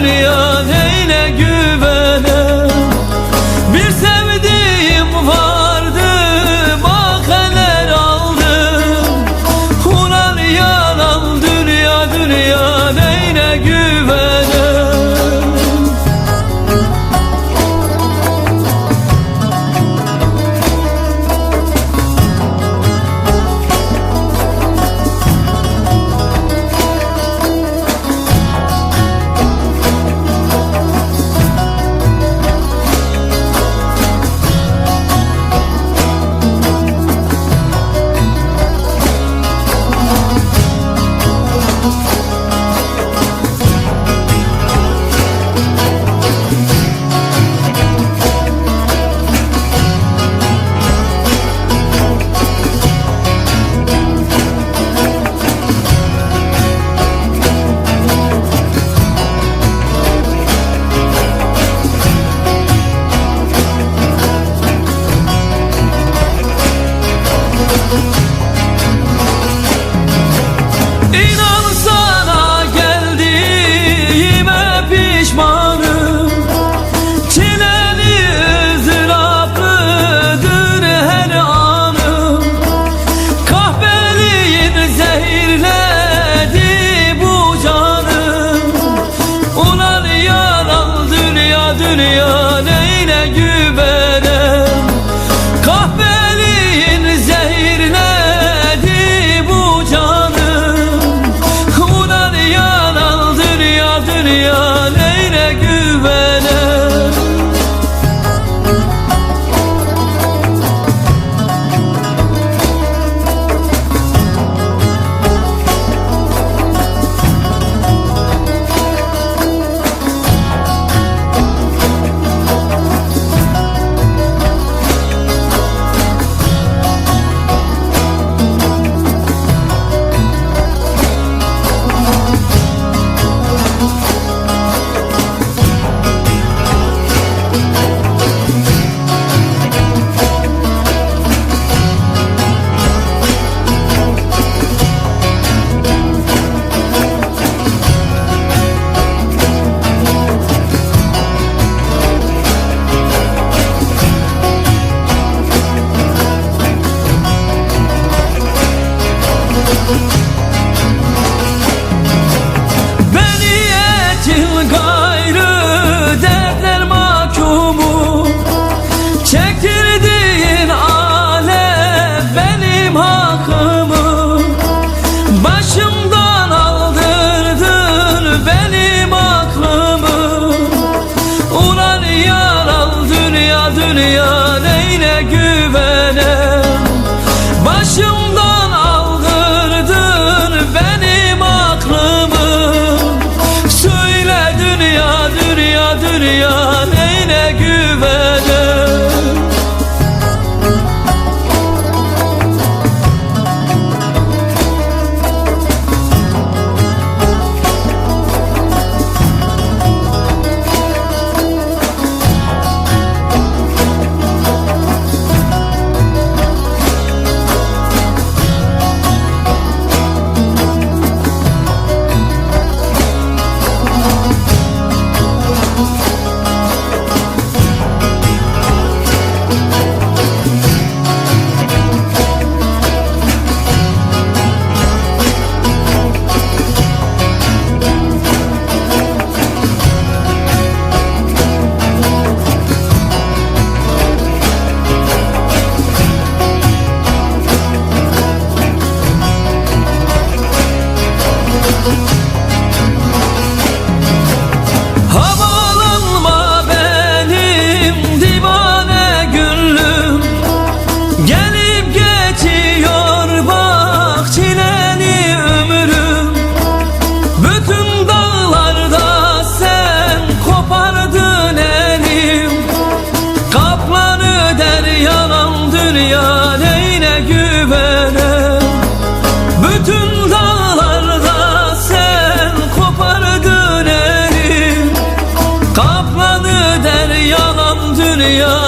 dünya neyine güvenem. Bir sevdiğim vardı, bak neler aldım. Ulan yalan dünya, dünya neyine güvenem. İnan sana geldiğime pişmanım. Çileli ızdıraplıdır her anım. Kahveliğin zehirledi bu canım. Ulan yalan dünya, dünya neyine güvenem. Kahveliğin zehirledi bu canım. Ulan yalan dünya, dünya neyine güvenem. Beni etil gayrı dertler mahkumu. Çektirdiğin alem benim hakkımı. Başımdan aldırdın benim aklımı. Ulan yalan dünya, dünya neyine güvenem. Başımdan aldırdın benim aklımı. Söyle dünya, dünya, dünya neyine güvenem. Havalanma benim divane gönlüm. Gelip geçiyor bak çileli ömrüm. Bütün dağlarda sen kopardın elim. Kaplan öder yalan dünya neyine güvenem. Bütün dağlarda sen kopardın elim. Kaplan öder yalan dünya